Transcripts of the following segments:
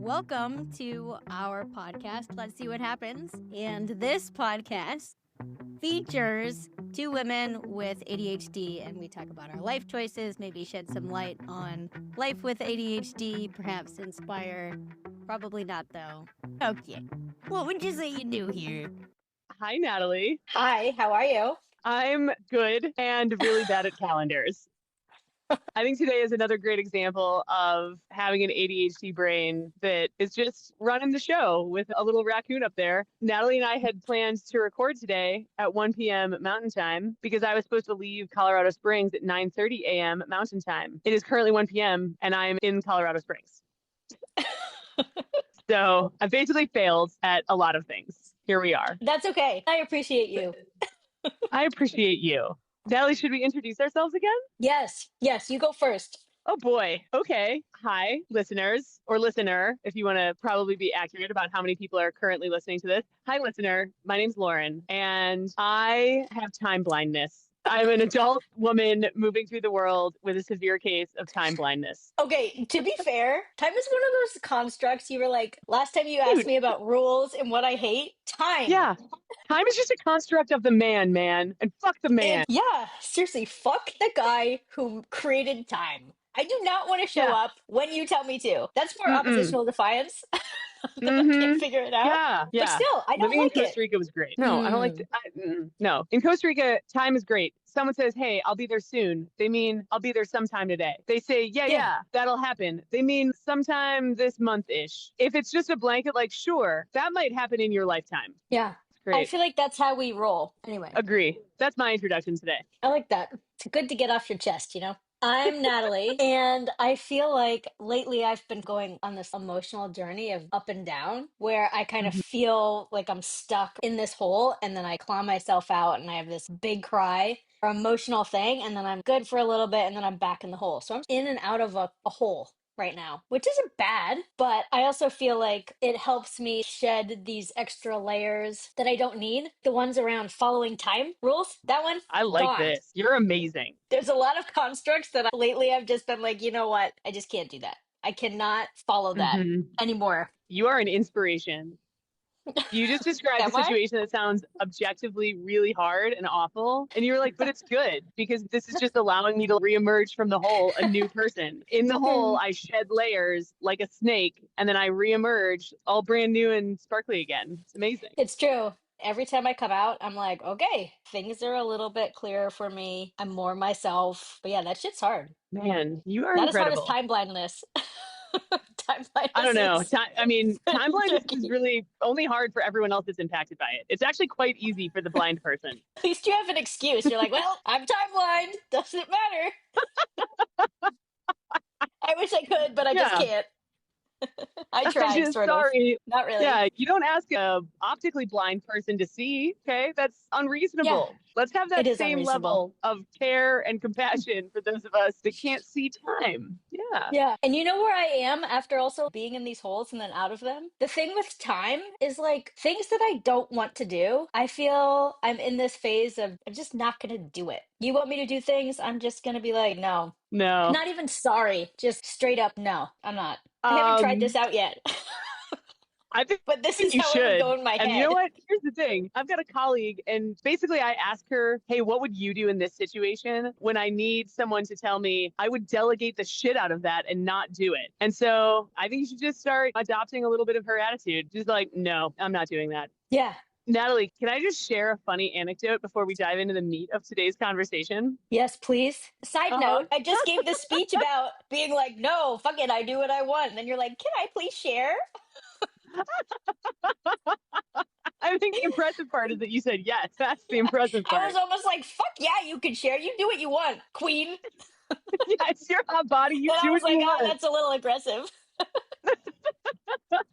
Welcome to our podcast. Let's see what happens. And this podcast features two women with ADHD, and we talk about our life choices, maybe shed some light on life with ADHD, perhaps inspire. Probably not, though. Okay. What would you say you do here? Hi, Natalie. Hi, how are you? I'm good and really bad at calendars. I think today is another great example of having an ADHD brain that is just running the show with a little raccoon up there. Natalie and I had planned to record today at 1 p.m. Mountain Time because I was supposed to leave Colorado Springs at 9:30 a.m. Mountain Time. It is currently 1 p.m. and I'm in Colorado Springs. So I basically failed at a lot of things. Here we are. That's okay. I appreciate you. I appreciate you. Natalie, should we introduce ourselves again? Yes, you go first. Oh boy. Okay. Hi, listeners, or listener, if you want to probably be accurate about how many people are currently listening to this. Hi, listener. My name's Lauren, and I have time blindness. I'm an adult woman moving through the world with a severe case of time blindness. Okay, to be fair, time is one of those constructs you were like, last time you asked Dude. me about rules and what I hate, time. Yeah. Time is just a construct of the man, and fuck the man. And yeah, seriously, fuck the guy who created time. I do not want to show up when you tell me to. That's more oppositional defiance. I can't figure it out. Yeah. But still, I don't Living like in Costa Rica was great. No, I don't like no. In Costa Rica, time is great. Someone says, hey, I'll be there soon. They mean, I'll be there sometime today. They say, yeah, that'll happen. They mean sometime this month-ish. If it's just a blanket, like, sure, that might happen in your lifetime. Yeah. Great. I feel like that's how we roll. Anyway. Agree. That's my introduction today. I like that. It's good to get off your chest, you know? I'm Natalie, and I feel like lately I've been going on this emotional journey of up and down where I kind of feel like I'm stuck in this hole, and then I claw myself out and I have this big cry or emotional thing, and then I'm good for a little bit, and then I'm back in the hole. So I'm in and out of a hole right now, which isn't bad, but I also feel like it helps me shed these extra layers that I don't need. The ones around following time rules, that one, I like gone. this. You're amazing. There's a lot of constructs that lately I've just been like, you know what? I just can't do that. I cannot follow that anymore. You are an inspiration. You just described a situation that sounds objectively really hard and awful. And you were like, but it's good because this is just allowing me to reemerge from the hole a new person. In the hole, I shed layers like a snake, and then I reemerge all brand new and sparkly again. It's amazing. It's true. Every time I come out, I'm like, okay, things are a little bit clearer for me. I'm more myself. But yeah, that shit's hard. Man, you are not incredible. as hard as time blindness. Time blindness. I don't know. Time blindness is really only hard for everyone else that's impacted by it. It's actually quite easy for the blind person. At least you have an excuse. You're like, well, I'm time blind. Doesn't matter. I wish I could, but I just can't. I tried, sort of. Not really. Yeah, you don't ask a optically blind person to see, okay? That's unreasonable. Yeah. Let's have that same level of care and compassion for those of us that can't see time. Yeah. Yeah. And you know where I am after also being in these holes and then out of them? The thing with time is like things that I don't want to do. I feel I'm in this phase of I'm just not going to do it. You want me to do things? I'm just going to be like, no. No. Not even sorry. Just straight up, no, I'm not. I haven't tried this out yet. But this is how it would go in my head. And you know what? Here's the thing. I've got a colleague, and basically I ask her, hey, what would you do in this situation when I need someone to tell me? I would delegate the shit out of that and not do it. And so I think you should just start adopting a little bit of her attitude. Just like, no, I'm not doing that. Yeah. Natalie, can I just share a funny anecdote before we dive into the meat of today's conversation? Yes, plee Side note, I just gave this speech about being like, no, fuck it, I do what I want. And then you're like, can I please share? I think the impressive part is that you said yes. That's the impressive part. I was almost like, fuck yeah, you can share. You do what you want, queen. Yeah, it's your hot body. You do what you want. That's a little aggressive.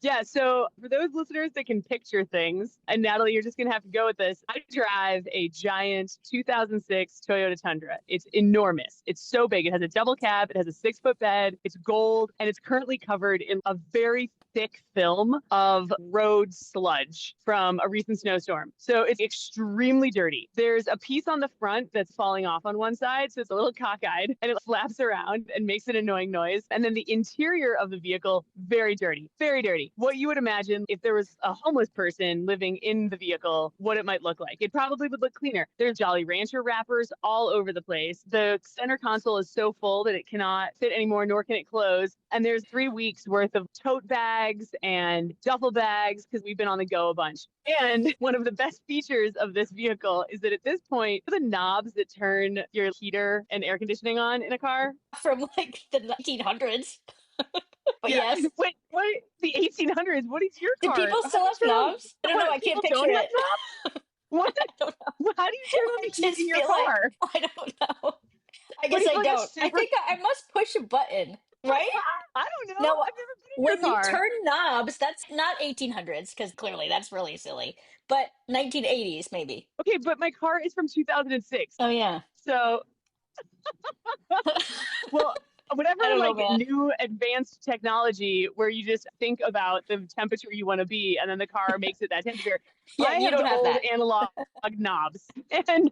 Yeah, so for those listeners that can picture things, and Natalie, you're just going to have to go with this. I drive a giant 2006 Toyota Tundra. It's enormous. It's so big. It has a double cab. It has a 6-foot bed. It's gold, and it's currently covered in a very thick film of road sludge from a recent snowstorm. So it's extremely dirty. There's a piece on the front that's falling off on one side, so it's a little cockeyed, and it flaps around and makes an annoying noise. And then the interior of the vehicle, very dirty, very dirty. What you would imagine if there was a homeless person living in the vehicle, what it might look like. It probably would look cleaner. There's Jolly Rancher wrappers all over the place. The center console is so full that it cannot fit anymore, nor can it close. And there's 3 weeks worth of tote bags and duffel bags because we've been on the go a bunch. And one of the best features of this vehicle is that at this point, the knobs that turn your heater and air conditioning on in a car. From like the 1900s. But Yeah. yes. Wait, what? The 1800s? What is your Do car? people still have knobs? I don't know. I can't picture it. What? I don't know. How do you turn on the heat in your car? I don't know. I guess I don't. I think I must push a button, right? I don't know. No, I've never been in your when you car. turn knobs, that's not 1800s, because clearly that's really silly. But 1980s, maybe. Okay, but my car is from 2006. Oh, yeah. So, well, whatever new advanced technology where you just think about the temperature you want to be and then the car makes it that temperature. Yeah, you don't have old that. analog knobs. And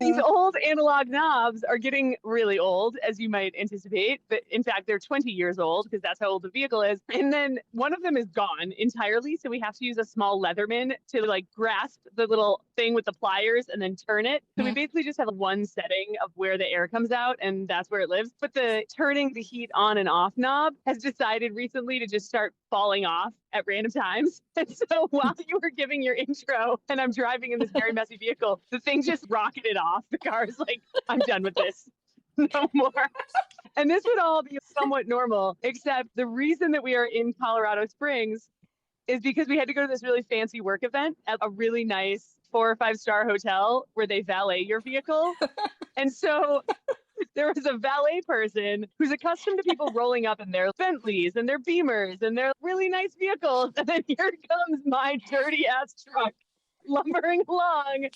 these old analog knobs are getting really old, as you might anticipate. But in fact, they're 20 years old because that's how old the vehicle is. And then one of them is gone entirely. So we have to use a small Leatherman to like grasp the little thing with the pliers and then turn it. So we basically just have one setting of where the air comes out and that's where it lives. But the turning the heat on and off knob has decided recently to just start falling off at random times. And so while you were giving your intro and I'm driving in this very messy vehicle, the thing just rocketed off. The car is like, I'm done with this. No more. And this would all be somewhat normal, except the reason that we are in Colorado Springs is because we had to go to this really fancy work event at a really nice 4 or 5 star hotel where they valet your vehicle. And so there was a valet person who's accustomed to people rolling up in their Bentleys and their Beamers and their really nice vehicles. And then here comes my dirty ass truck lumbering along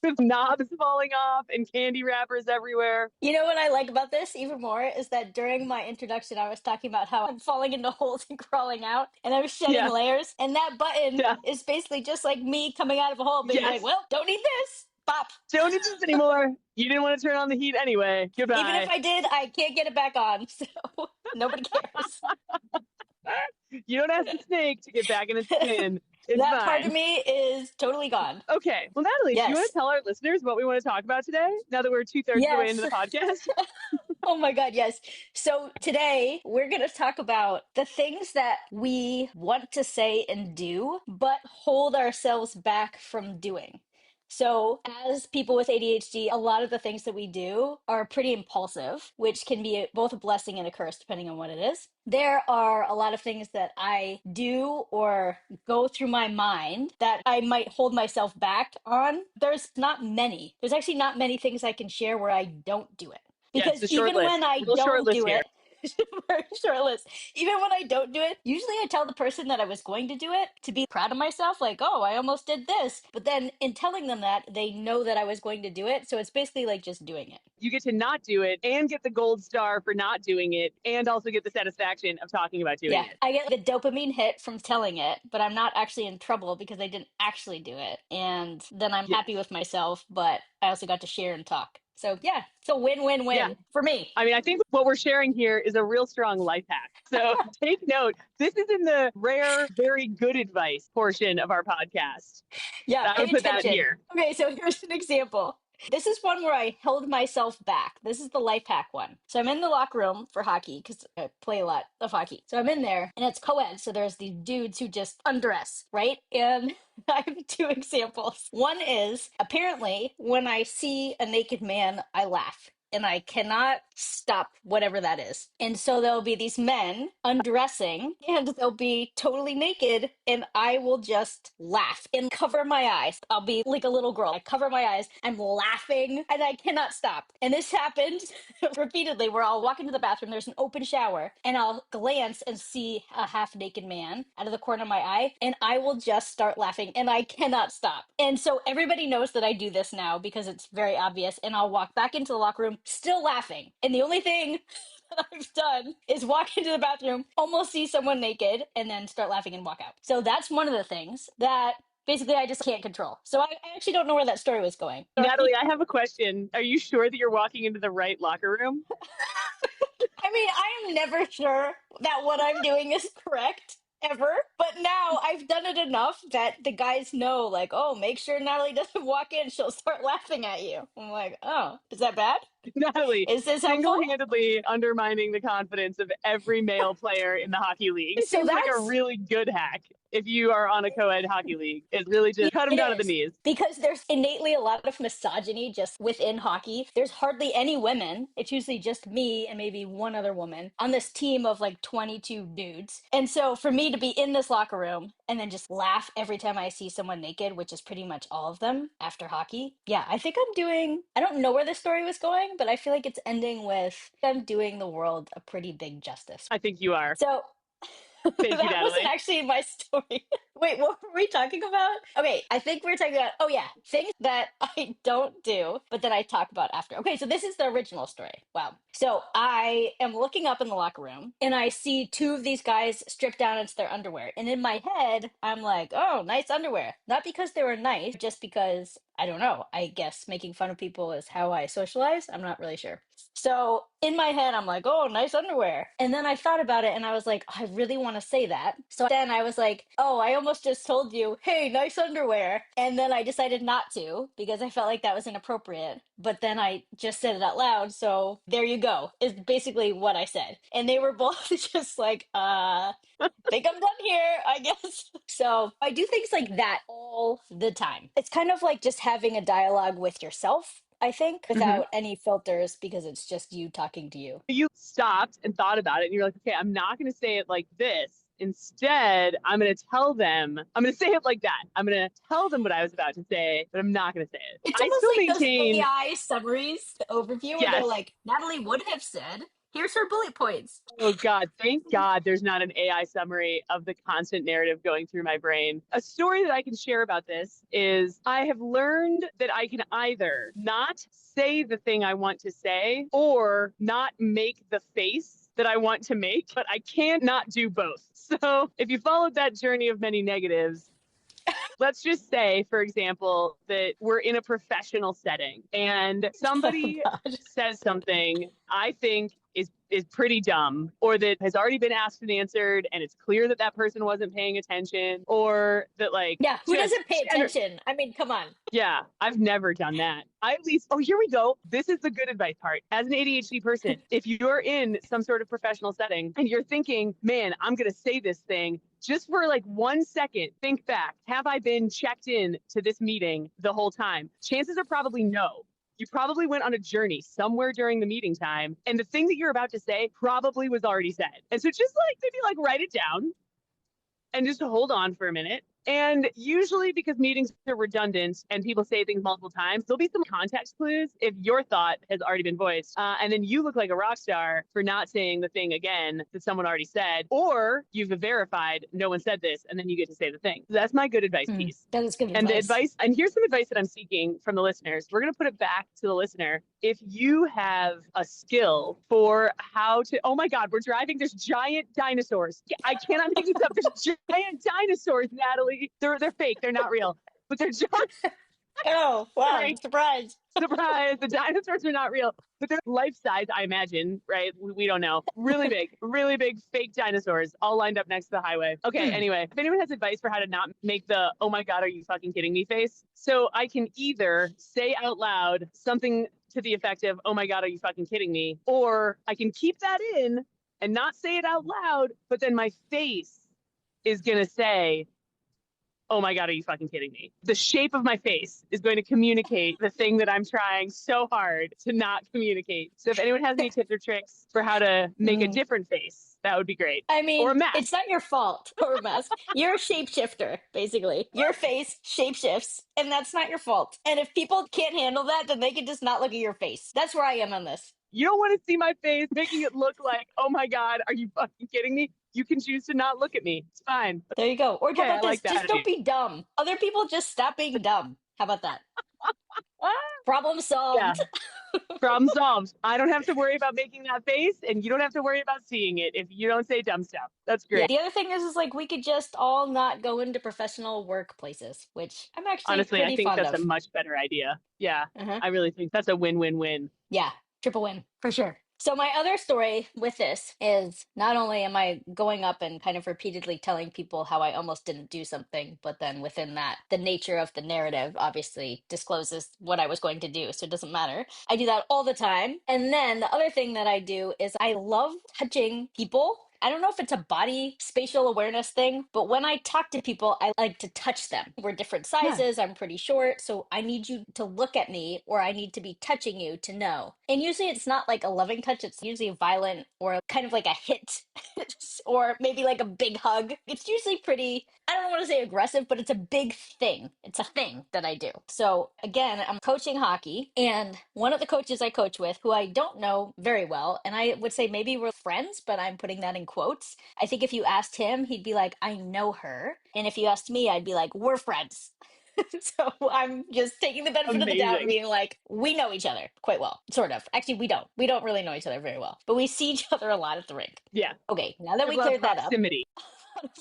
with knobs falling off and candy wrappers everywhere. You know what I like about this even more is that during my introduction, I was talking about how I'm falling into holes and crawling out and I was shedding layers. And that button is basically just like me coming out of a hole being like, well, don't need this. Bop. Don't need this anymore. You didn't want to turn on the heat anyway. Goodbye. Even if I did, I can't get it back on. So nobody cares. You don't ask the snake to get back in its skin. It's that fine. part of me is totally gone. Okay. Well, Natalie, do you want to tell our listeners what we want to talk about today, now that we're 2/3 of the way into the podcast? Oh my God, yes. So today we're going to talk about the things that we want to say and do, but hold ourselves back from doing. So as people with ADHD, a lot of the things that we do are pretty impulsive, which can be both a blessing and a curse, depending on what it is. There are a lot of things that I do or go through my mind that I might hold myself back on. There's not many. There's actually not many things I can share where I don't do it. Because even when I don't do it, very short list. Even when I don't do it, usually I tell the person that I was going to do it to be proud of myself, like, oh, I almost did this. But then in telling them that, they know that I was going to do it. So it's basically like just doing it. You get to not do it and get the gold star for not doing it and also get the satisfaction of talking about doing it. I get the dopamine hit from telling it, but I'm not actually in trouble because I didn't actually do it. And then I'm happy with myself, but I also got to share and talk. So yeah, it's a win-win-win for me. I mean, I think what we're sharing here is a real strong life hack. So take note. This is in the rare, very good advice portion of our podcast. Yeah, I would put that here. Okay, so here's an example. This is one where I held myself back. This is the life hack one. So I'm in the locker room for hockey because I play a lot of hockey. So I'm in there and it's co-ed. So there's these dudes who just undress, right? And I have 2 examples. One is apparently when I see a naked man, I laugh. And I cannot stop whatever that is. And so there'll be these men undressing and they'll be totally naked and I will just laugh and cover my eyes. I'll be like a little girl. I cover my eyes. I'm laughing and I cannot stop. And this happens repeatedly where I'll walk into the bathroom. There's an open shower and I'll glance and see a half naked man out of the corner of my eye and I will just start laughing and I cannot stop. And so everybody knows that I do this now because it's very obvious. And I'll walk back into the locker room, still laughing. And the only thing that I've done is walk into the bathroom, almost see someone naked, and then start laughing and walk out. So that's one of the things that basically I just can't control. So I actually don't know where that story was going. Natalie, I have a question. Are you sure that you're walking into the right locker room? I mean, I am never sure that what I'm doing is correct ever, but now I've done it enough that the guys know, like, oh, make sure Natalie doesn't walk in, she'll start laughing at you. I'm like, oh, is that bad? Natalie, Is this helpful? single-handedly undermining the confidence of every male player in the hockey league. It So seems like a that's really good hack if you are on a co-ed hockey league. It's really just cut them it down to the is knees. because there's innately a lot of misogyny just within hockey. There's hardly any women. It's usually just me and maybe one other woman on this team of like 22 dudes. And so for me to be in this locker room and then just laugh every time I see someone naked, which is pretty much all of them after hockey. Yeah, I think I don't know where the story was going, but I feel like it's ending with I'm doing the world a pretty big justice. I think you are. So Thank you, that wasn't Natalie. actually my story. Wait, what were we talking about? Okay, I think we were talking about, oh yeah, things that I don't do, but that I talk about after. Okay, so this is the original story. Wow. So I am looking up in the locker room and I see two of these guys stripped down into their underwear. And in my head, I'm like, oh, nice underwear. Not because they were nice, just because, I don't know, I guess making fun of people is how I socialize. I'm not really sure. So in my head, I'm like, oh, nice underwear. And then I thought about it and I was like, I really want to say that. So then I was like, oh, I almost just told you, hey, nice underwear. And then I decided not to because I felt like that was inappropriate. But then I just said it out loud. So there you go, is basically what I said. And they were both just like, think I'm done here, I guess. So I do things like that all the time. It's kind of like just having a dialogue with yourself, I think, without any filters because it's just you talking to you. You stopped and thought about it and you're like, okay, I'm not going to say it like this. Instead, I'm going to tell them, I'm going to say it like that. I'm going to tell them what I was about to say, but I'm not going to say it. It's I almost still like those maintain, AI summaries, the overview, where they're yes. like, Natalie would have said, here's her bullet points. Oh God, thank God there's not an AI summary of the constant narrative going through my brain. A story that I can share about this is I have learned that I can either not say the thing I want to say or not make the face that I want to make, but I can't not do both. So if you followed that journey of many negatives, let's just say, for example, that we're in a professional setting and Oh, somebody God. says something I think is pretty dumb, or that has already been asked and answered, and it's clear that that person wasn't paying attention, or that like Yeah, who just doesn't pay attention? I mean, come on. yeah, I've never done that. I at least, oh, here we go. This is the good advice part. As an ADHD person, if you're in some sort of professional setting and you're thinking, man, I'm going to say this thing, just for like 1 second, think back. Have I been checked in to this meeting the whole time? Chances are probably no. You probably went on a journey somewhere during the meeting time, and the thing that you're about to say probably was already said. And so just like maybe like write it down and just hold on for a minute. And usually, because meetings are redundant and people say things multiple times, there'll be some context clues if your thought has already been voiced. And then you look like a rock star for not saying the thing again that someone already said, or you've verified no one said this, and then you get to say the thing. So that's my good advice piece. That is good And the advice. advice, and here's some advice that I'm seeking from the listeners. We're going to put it back to the listener. If you have a skill for how to, oh my God, we're driving. There's giant dinosaurs. I cannot make this up. There's giant dinosaurs, Natalie. They're fake. They're not real, but they're giant. Oh, wow, Sorry. surprise. Surprise. The dinosaurs are not real, but they're life size, I imagine, right? We don't know. Really big fake dinosaurs all lined up next to the highway. Okay, anyway, if anyone has advice for how to not make the, oh my God, are you fucking kidding me face? So I can either say out loud something to the effect of, oh my God, are you fucking kidding me? Or I can keep that in and not say it out loud, but then my face is going to say, oh my God, are you fucking kidding me? The shape of my face is going to communicate the thing that I'm trying so hard to not communicate. So if anyone has any tips or tricks for how to make a different face, that would be great. I Or a mean, mask. it's not your fault or a mask. You're a shapeshifter, basically. Your face shapeshifts, and that's not your fault. And if people can't handle that, then they can just not look at your face. That's where I am on this. You don't want to see my face making it look like, oh my God, are you fucking kidding me? You can choose to not look at me. It's fine. There you go. Or Okay, how about I this? like that Just don't attitude. be dumb. Other people just stop being dumb. How about that? Ah, Problem yeah. solved. Problem solved. I don't have to worry about making that face, and you don't have to worry about seeing it if you don't say dumb stuff. That's Yeah. great. The other thing is like we could just all not go into professional workplaces, which I'm actually Honestly, I pretty think fond that's a of. much better idea. Yeah, Uh-huh. I really think that's a win-win-win. Yeah, triple win for sure. So my other story with this is not only am I going up and kind of repeatedly telling people how I almost didn't do something, but then within that, the nature of the narrative obviously discloses what I was going to do, so it doesn't matter. I do that all the time. And then the other thing that I do is I love touching people. I don't know if it's a body spatial awareness thing, but when I talk to people, I like to touch them. We're different Yeah, sizes. I'm pretty short. So I need you to look at me or I need to be touching you to know. And usually it's not like a loving touch, it's usually violent or kind of like a hit or maybe like a big hug. It's usually pretty, I don't want to say aggressive, but it's a big thing. It's a thing that I do. So again, I'm coaching hockey, and one of the coaches I coach with, who I don't know very well, and I would say maybe we're friends, but I'm putting that in quotes. I think if you asked him, he'd be like, I know her. And if you asked me, I'd be like, we're friends. So I'm just taking the benefit of the doubt and amazing. being like, we know each other quite well, sort of. Actually, we don't. We don't really know each other very well, but we see each other a lot at the rink. Yeah, Okay, now that there's we a lot of cleared that up, proximity.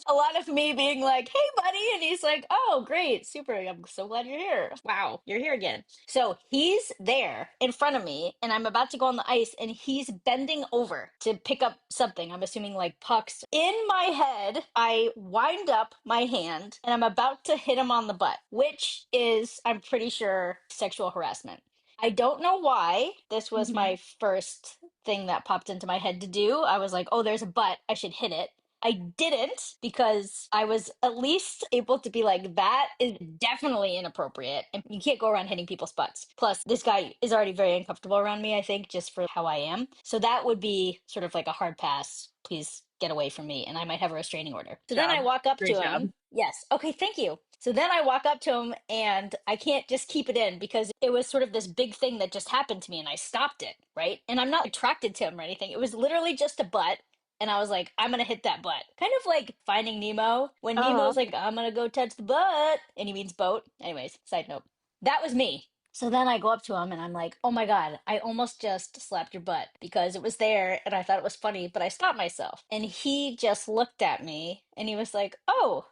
a lot of me being like, hey, buddy. And he's like, oh, great, super. I'm so glad you're here. Wow, you're here again. So he's there in front of me, and I'm about to go on the ice, and he's bending over to pick up something. I'm assuming like pucks. In my head, I wind up my hand, and I'm about to hit him on the butt, which is, I'm pretty sure, sexual harassment. I don't know why this was Mhm. my first thing that popped into my head to do. I was like, oh, there's a butt. I should hit it. I didn't because I was at least able to be like, that is definitely inappropriate. And you can't go around hitting people's butts. Plus, this guy is already very uncomfortable around me, I think, just for how I am. So that would be sort of like a hard pass. Please get away from me. And I might have a restraining order. So then I Job. walk up Great to job. him. Yes. Okay. Thank you. So then I walk up to him and I can't just keep it in because it was sort of this big thing that just happened to me and I stopped it. Right. And I'm not attracted to him or anything. It was literally just a butt. And I was like, I'm gonna hit that butt. Kind of like Finding Nemo, when Uh-huh. Nemo's like, I'm gonna go touch the butt. And he means boat. Anyways, side note. That was me. So then I go up to him and I'm like, oh my God, I almost just slapped your butt because it was there and I thought it was funny, but I stopped myself. And he just looked at me and he was like, oh.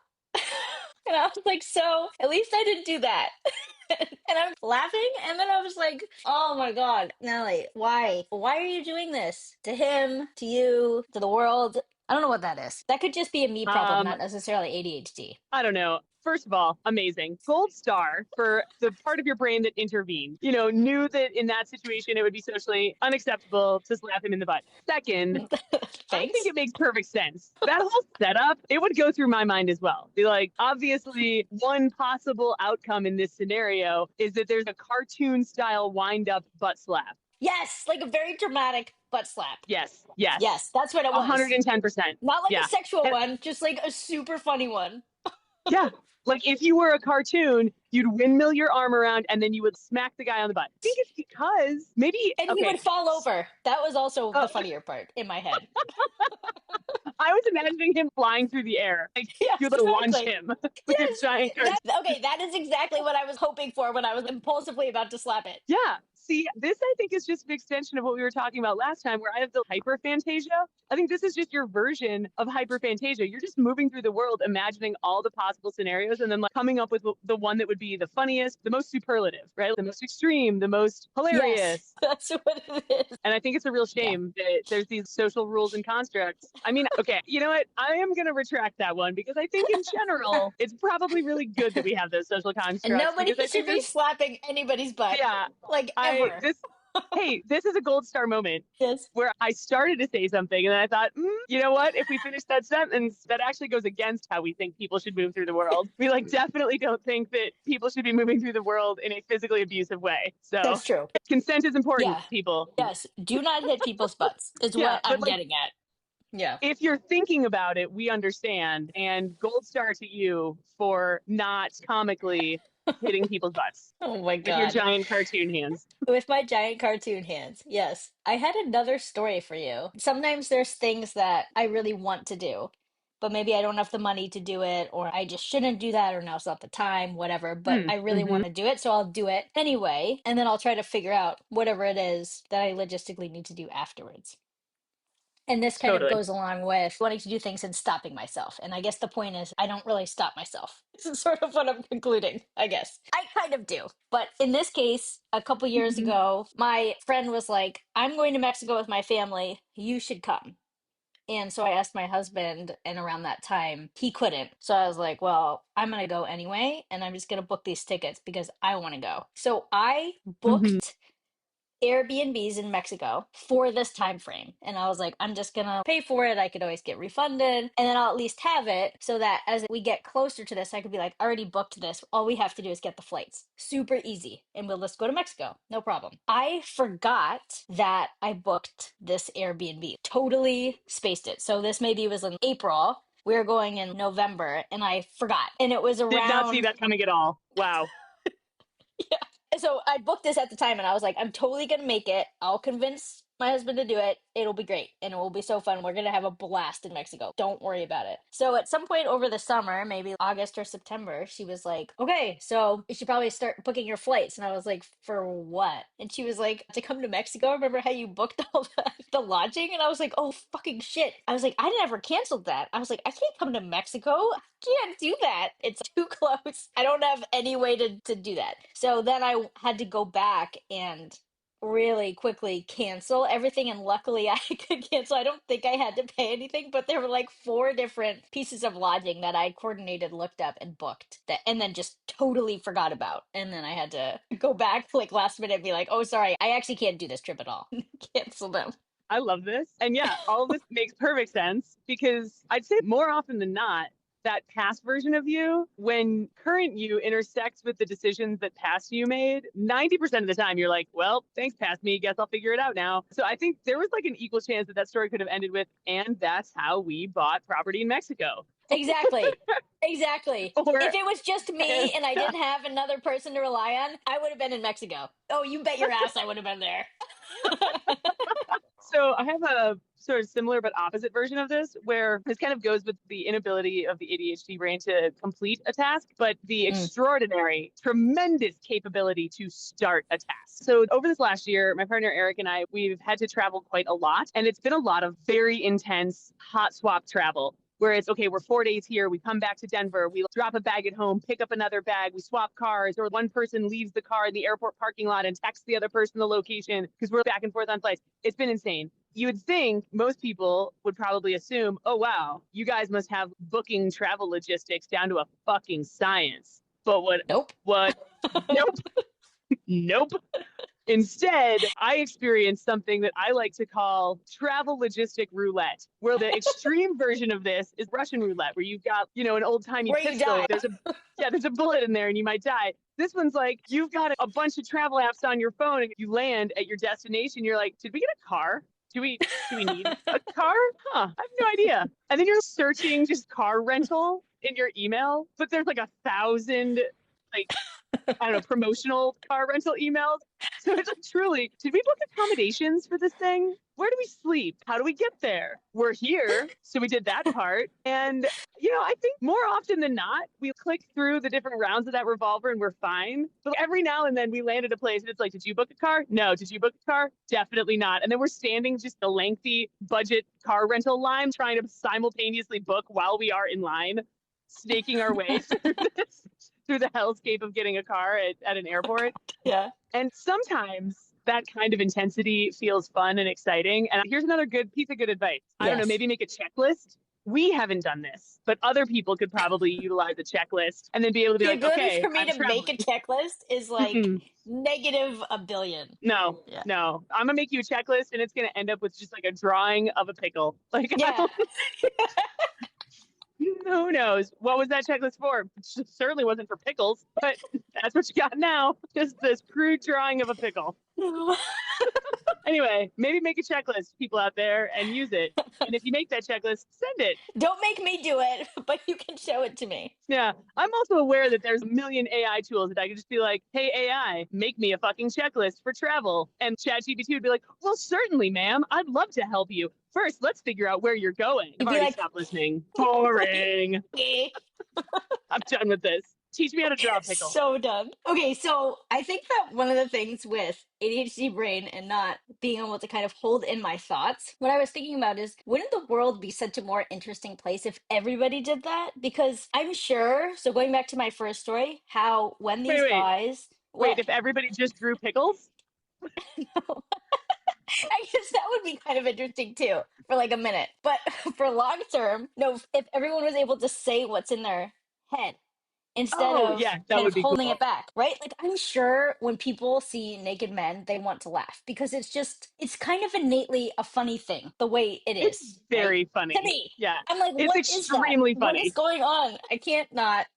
And I was like, so at least I didn't do that. And I'm laughing. And then I was like, oh my God, Nellie, why? Why are you doing this to him, to you, to the world? I don't know what that is. That could just be a me problem, Um, not necessarily ADHD. I don't know. First of all, amazing. Gold star for the part of your brain that intervened. Knew that in that situation it would be socially unacceptable to slap him in the butt. Second, I think Thanks. it makes perfect sense. That whole setup, it would go through my mind as well. Be like, obviously, one possible outcome in this scenario is that there's a cartoon style wind up butt slap. Yes, like a very dramatic butt slap. Yes, yes. Yes, that's what it was. 110%. Not like a Yeah. sexual And one, just like a super funny one. yeah, like if you were a cartoon, you'd windmill your arm around and then you would smack the guy on the butt. I think it's because maybe, And he okay, would fall over. That was also uh, the funnier part in my head. I was imagining him flying through the air. Like Yes, you would launch exactly. him with your Yes. giant cartoon. Okay, that is exactly what I was hoping for when I was impulsively about to slap it. Yeah. See, this I think is just an extension of what we were talking about last time, where I have the hyperphantasia. I think this is just your version of hyperphantasia. You're just moving through the world, imagining all the possible scenarios, and then like coming up with the one that would be the funniest, the most superlative, right? The most extreme, the most Yes, hilarious. that's what it is. And I think it's a real Yeah. shame that there's these social rules and constructs. I mean, okay, you know what? I am going to retract that one because I think in general, it's probably really good that we have those social And constructs nobody because I should think be there's, slapping anybody's butt, yeah, like ever. hey, this is a gold star moment Yes. where I started to say something and then I thought, you know what? If we finish that sentence, that actually goes against how we think people should move through the world. We like definitely don't think that people should be moving through the world in a physically abusive way. So That's true. consent is important, Yeah. people. Yes. Do not hit people's butts, is Yeah, what but I'm like getting at. Yeah. if you're thinking about it, we understand. And gold star to you for not comically hitting people's butts Oh my with your God. giant cartoon hands. With my giant cartoon hands. Yes. I had another story for you. Sometimes there's things that I really want to do. but maybe I don't have the money to do it, or I just shouldn't do that, or now's not the time, whatever. But I really want to do it, so I'll do it anyway. And then I'll try to figure out whatever it is that I logistically need to do afterwards. And this kind of Totally. goes along with wanting to do things and stopping myself. And I guess the point is, I don't really stop myself. This is sort of what I'm concluding, I guess. I kind of do. But in this case, a couple years ago, my friend was like, I'm going to Mexico with my family. You should come. And so I asked my husband, and around that time, he couldn't. So I was like, well, I'm going to go anyway. And I'm just going to book these tickets because I want to go. So I booked Airbnbs in Mexico for this time frame. And I was like, I'm just gonna pay for it. I could always get refunded. And then I'll at least have it so that as we get closer to this, I could be like, I already booked this. All we have to do is get the flights. Super easy. And we'll just go to Mexico. No problem. I forgot that I booked this Airbnb. Totally spaced it. So this maybe was in April. We were going in November and I forgot. And it was Did not see around that coming at all. Wow. yeah. So I booked this at the time and I was like, I'm totally going to make it. I'll convince my husband to do it. It'll be great and it will be so fun. We're going to have a blast in Mexico. Don't worry about it. So at some point over the summer, maybe August or September, she was like, okay, so you should probably start booking your flights. And I was like, for what? And she was like, to come to Mexico. Remember how you booked all the lodging? And I was like, oh, fucking shit. I was like, I never canceled that. I was like, I can't come to Mexico. Can't do that. It's too close. I don't have any way to do that. So then I had to go back and really quickly cancel everything. And luckily I could cancel. I don't think I had to pay anything, but there were like 4 different pieces of lodging that I coordinated, looked up, and booked that, and then just totally forgot about. And then I had to go back like last minute and be like, oh, sorry, I actually can't do this trip at all. Cancel them. I love this. And yeah, all of this makes perfect sense because I'd say more often than not, that past version of you, when current you intersects with the decisions that past you made, 90% of the time you're like, well, thanks, past me. Guess I'll figure it out now. So I think there was like an equal chance that that story could have ended with, and that's how we bought property in Mexico. Exactly. Exactly. Or, if it was just me and I didn't have another person to rely on, I would have been in Mexico. Oh, you bet your ass I would have been there. So I have a sort of similar but opposite version of this, where this kind of goes with the inability of the ADHD brain to complete a task, but the extraordinary, tremendous capability to start a task. So over this last year, my partner Eric and I, we've had to travel quite a lot, and it's been a lot of very intense hot swap travel. Where it's, okay, we're 4 days here, we come back to Denver, we drop a bag at home, pick up another bag, we swap cars, or one person leaves the car in the airport parking lot and texts the other person the location because we're back and forth on flights. It's been insane. You would think most people would probably assume, oh, wow, you guys must have booking travel logistics down to a fucking science. But Nope. Nope. Nope. Instead, I experienced something that I like to call travel logistic roulette, where the extreme version of this is Russian roulette, where you've got, an old timey Where you pistol. die. There's a bullet in there and you might die. This one's like, you've got a bunch of travel apps on your phone and you land at your destination. You're like, did we get a car? Do we need a car? Huh, I have no idea. And then you're searching just car rental in your email, but there's like 1,000, like, I don't know, promotional car rental emails. So it's like, truly, did we book accommodations for this thing? Where do we sleep? How do we get there? We're here. So we did that part. And, I think more often than not, we click through the different rounds of that revolver and we're fine. But every now and then we land at a place and it's like, did you book a car? No. Did you book a car? Definitely not. And then we're standing just a lengthy budget car rental line trying to simultaneously book while we are in line, snaking our way through the hellscape of getting a car at an airport. Yeah. And sometimes that kind of intensity feels fun and exciting. And here's another good piece of good advice. I don't know, maybe make a checklist. We haven't done this, but other people could probably utilize a checklist and then be able to be The like, ability okay, for me I'm to traveling. make a checklist is like negative a billion. No. I'm gonna make you a checklist and it's gonna end up with just like a drawing of a pickle. Like, Yeah. Who knows? What was that checklist for? It certainly wasn't for pickles, but that's what you got now. Just this crude drawing of a pickle. Anyway, maybe make a checklist, people out there, and use it. And if you make that checklist, send it. Don't make me do it, but you can show it to me. Yeah. I'm also aware that there's a million AI tools that I could just be like, hey, AI, make me a fucking checklist for travel. And ChatGPT would be like, well, certainly, ma'am. I'd love to help you. First, let's figure out where you're going. I've You'd be already like, stopped listening. Boring. I'm done with this. Teach me how to draw a pickle. So done. Okay, so I think that one of the things with ADHD brain and not being able to kind of hold in my thoughts, what I was thinking about is, wouldn't the world be such a more interesting place if everybody did that? Because I'm sure, so going back to my first story, how when these Wait. guys, Wait, what? if everybody just drew pickles? I guess that would be kind of interesting too for like a minute. But for long term, no, if everyone was able to say what's in their head instead Oh, of yeah, that kind of would be holding it cool. back, right? Like, I'm sure when people see naked men, they want to laugh because it's kind of innately a funny thing, the way it It's is, right? very To funny. me. Yeah. I'm like, It's what is that? extremely What is funny. going on? I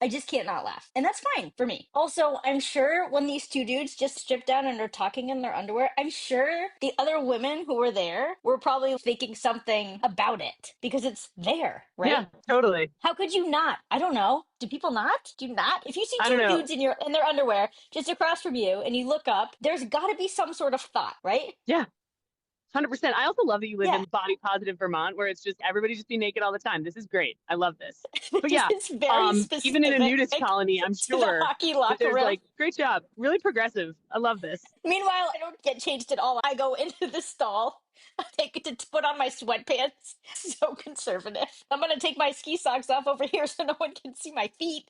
just can't not laugh. And that's fine for me. Also, I'm sure when these two dudes just stripped down and are talking in their underwear, I'm sure the other women who were there were probably thinking something about it because it's there, right? Yeah, totally. How could you not? I don't know. Do people not? Do you not? If you see I don't two know. dudes in their underwear just across from you and you look up, there's got to be some sort of thought, right? Yeah, 100%. I also love that you live Yeah. in body positive Vermont where it's just everybody just be naked all the time. This is great. I love this. But This yeah, is very even in a specific nudist colony, I'm to the sure hockey that locker there's room. like, great job. Really progressive. I love this. Meanwhile, I don't get changed at all. I go into the stall. I take it to put on my sweatpants. So conservative. I'm going to take my ski socks off over here so no one can see my feet.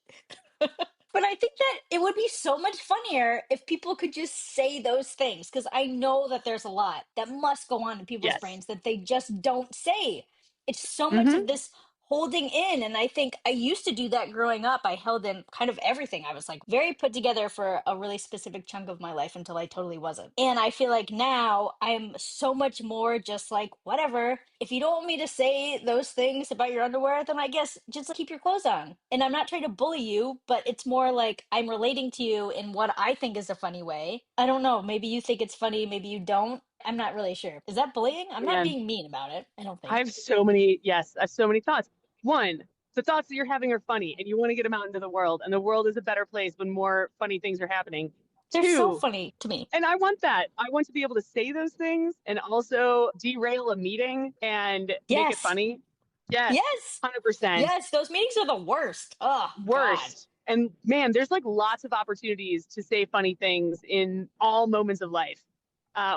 But I think that it would be so much funnier if people could just say those things because I know that there's a lot that must go on in people's Yes. brains that they just don't say. It's so much Mm-hmm. of this holding in. And I think I used to do that growing up. I held in kind of everything. I was like very put together for a really specific chunk of my life until I totally wasn't. And I feel like now I'm so much more just like, whatever. If you don't want me to say those things about your underwear, then I guess just keep your clothes on. And I'm not trying to bully you, but it's more like I'm relating to you in what I think is a funny way. I don't know. Maybe you think it's funny, maybe you don't. I'm not really sure. Is that bullying? I'm not Man, being mean about it. I don't I think. have so many, yes, I have so many thoughts. One, the thoughts that you're having are funny and you want to get them out into the world, and the world is a better place when more funny things are happening. They're so Two, funny to me. and I want that. I want to be able to say those things and also derail a meeting and make it Yes. funny. Yes, Yes. 100%. Yes. Those meetings are the worst. Oh, God. Worst. And man, there's like lots of opportunities to say funny things in all moments of life,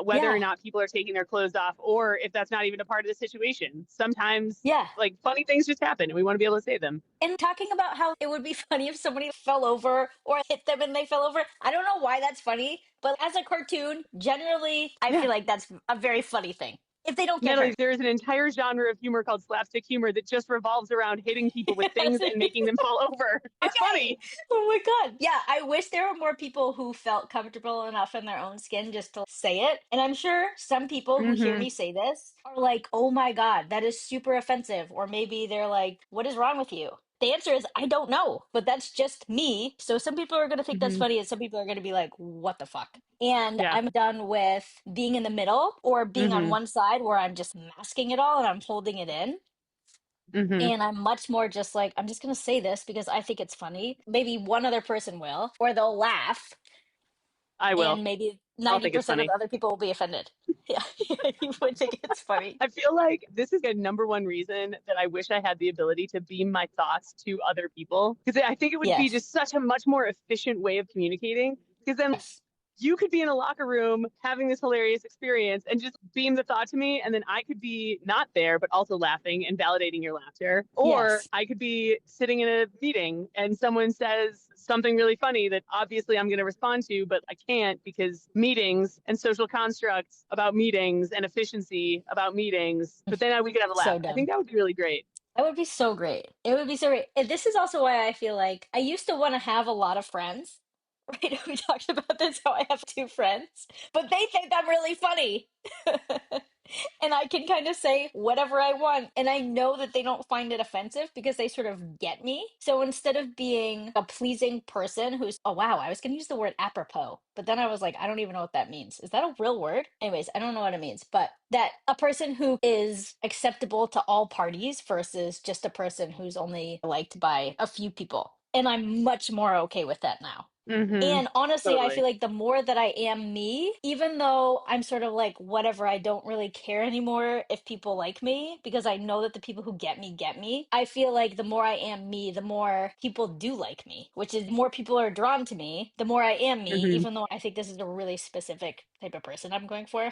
whether Yeah. or not people are taking their clothes off or if that's not even a part of the situation. Sometimes Yeah. like funny things just happen and we want to be able to say them. And talking about how it would be funny if somebody fell over or hit them and they fell over. I don't know why that's funny, but as a cartoon, generally, I Yeah. feel like that's a very funny thing if they don't get Natalie, hurt. there's an entire genre of humor called slapstick humor that just revolves around hitting people with things and making them fall over. It's Okay. funny. Oh my God. Yeah, I wish there were more people who felt comfortable enough in their own skin just to say it. And I'm sure some people who hear Mm-hmm. me say this are like, oh my God, that is super offensive. Or maybe they're like, what is wrong with you? The answer is, I don't know, but that's just me. So some people are going to think that's Mm-hmm. funny, and some people are going to be like, what the fuck? And Yeah. I'm done with being in the middle or being on Mm-hmm. one side where I'm just masking it all and I'm holding it in. Mm-hmm. And I'm much more just like, I'm just going to say this because I think it's funny. Maybe one other person will, or they'll laugh, I will. and maybe I'll think it's 90% of funny. the other people will be offended. Yeah, you would think it's funny. I feel like this is a number one reason that I wish I had the ability to beam my thoughts to other people because I think it would be Yes. just such a much more efficient way of communicating. Because then Yes. you could be in a locker room having this hilarious experience and just beam the thought to me, and then I could be not there, but also laughing and validating your laughter. Or Yes. I could be sitting in a meeting and someone says something really funny that obviously I'm going to respond to, but I can't because meetings and social constructs about meetings and efficiency about meetings. But then we could have a laugh. So I think dumb. that would be really great. That would be so great. It would be so great. And this is also why I feel like I used to want to have a lot of friends. Right? We talked about this, how I have two friends, but they think I'm really funny. And I can kind of say whatever I want. And I know that they don't find it offensive because they sort of get me. So instead of being a pleasing person who's, oh, wow, I was going to use the word apropos, but then I was like, I don't even know what that means. Is that a real word? Anyways, I don't know what it means, but that a person who is acceptable to all parties versus just a person who's only liked by a few people. And I'm much more okay with that now. Mm-hmm. And honestly, I Totally. feel like the more that I am me, even though I'm sort of like, whatever, I don't really care anymore if people like me, because I know that the people who get me. I feel like the more I am me, the more people do like me, which is more people are drawn to me, the more I am me, Mm-hmm. even though I think this is a really specific type of person I'm going for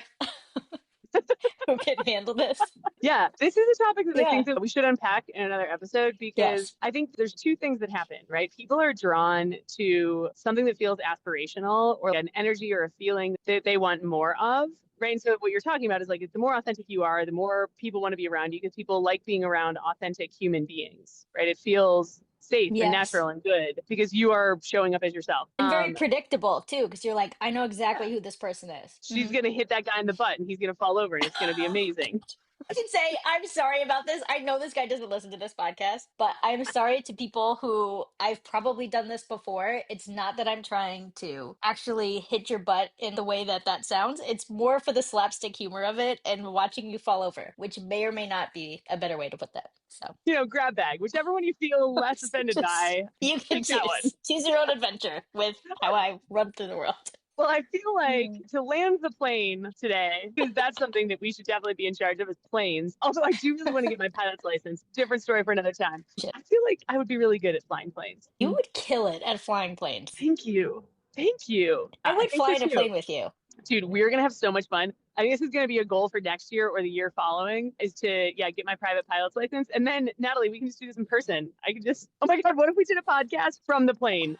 who can handle this. Yeah, this is a topic that I Yeah. think that we should unpack in another episode because Yes. I think there's two things that happen, right? People are drawn to something that feels aspirational or an energy or a feeling that they want more of. Right. And so what you're talking about is like the more authentic you are, the more people want to be around you because people like being around authentic human beings, right? It feels safe and Yes. natural and good because you are showing up as yourself. And very predictable too, because you're like, I know Yeah, exactly who this person is. she's gonna hit that guy in the butt and he's gonna fall over and it's gonna be amazing. I should say, I'm sorry about this. I know this guy doesn't listen to this podcast, but I'm sorry to people who I've probably done this before. It's not that I'm trying to actually hit your butt in the way that that sounds. It's more for the slapstick humor of it and watching you fall over, which may or may not be a better way to put that. So, Grab bag, whichever one you feel less offended just by, you can take that one. choose your own adventure with how I run through the world. Well, I feel like Mm. to land the plane today, because that's something that we should definitely be in charge of is planes. Although I do really want to get my pilot's license. Different story for another time. Shit. I feel like I would be really good at flying planes. You would kill it at flying planes. Thank you. Thank you. I I would think so fly in a too. plane with you. Dude, we're going to have so much fun. I think this is going to be a goal for next year or the year following is to, get my private pilot's license. And then, Natalie, we can just do this in person. I can just, oh my God, what if we did a podcast from the plane?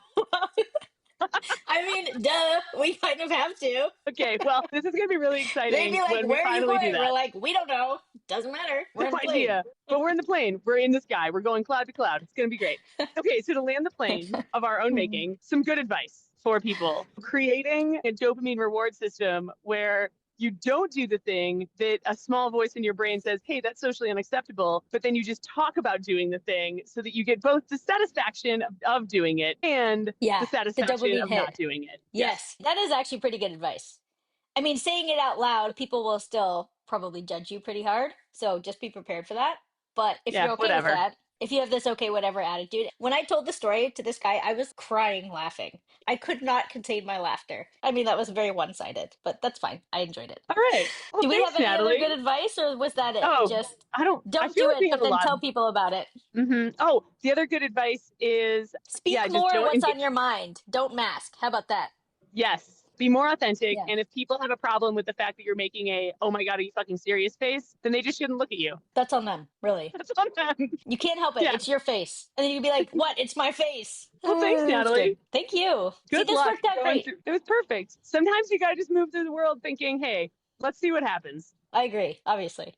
I mean, duh, we kind of have to. Okay, well, this is going to be really They'd exciting be like, when we where are you finally do going? We're that. like, we don't know. Doesn't matter. We're No in a plane. idea. But we're in the plane. We're in the sky. We're going cloud to cloud. It's going to be great. Okay, so to land the plane of our own making, some good advice for people. Creating a dopamine reward system where you don't do the thing that a small voice in your brain says, hey, that's socially unacceptable, but then you just talk about doing the thing so that you get both the satisfaction of doing it and Yeah, the the satisfaction dopamine of hit. not doing it. Yes, that is actually pretty good advice. I mean, saying it out loud, people will still probably judge you pretty hard. So just be prepared for that. But if Yeah, you're okay with whatever. that, if you have this okay, whatever attitude, when I told the story to this guy, I was crying laughing. I could not contain my laughter. I mean, that was very one sided, but that's fine. I enjoyed it. All right. Well, Do we thanks, have any other good Natalie. advice, or was that it? Oh, Just I don't feel do like it, we have but a then lot. tell people about it. Oh, the other good advice is, Speak just more don't what's engage. on your mind. Don't mask. How about that? Yes, be more authentic. Yeah. And if people have a problem with the fact that you're making a, oh my God, are you fucking serious face, then they just shouldn't look at you. That's on them, really. That's on them. You can't help it. Yeah. It's your face. And then you'd be like, what? It's my face. Well, thanks, It's good. Natalie. Thank you. See, Good this luck worked out going great. through. It was perfect. Sometimes you got to just move through the world thinking, hey, let's see what happens. I agree, obviously.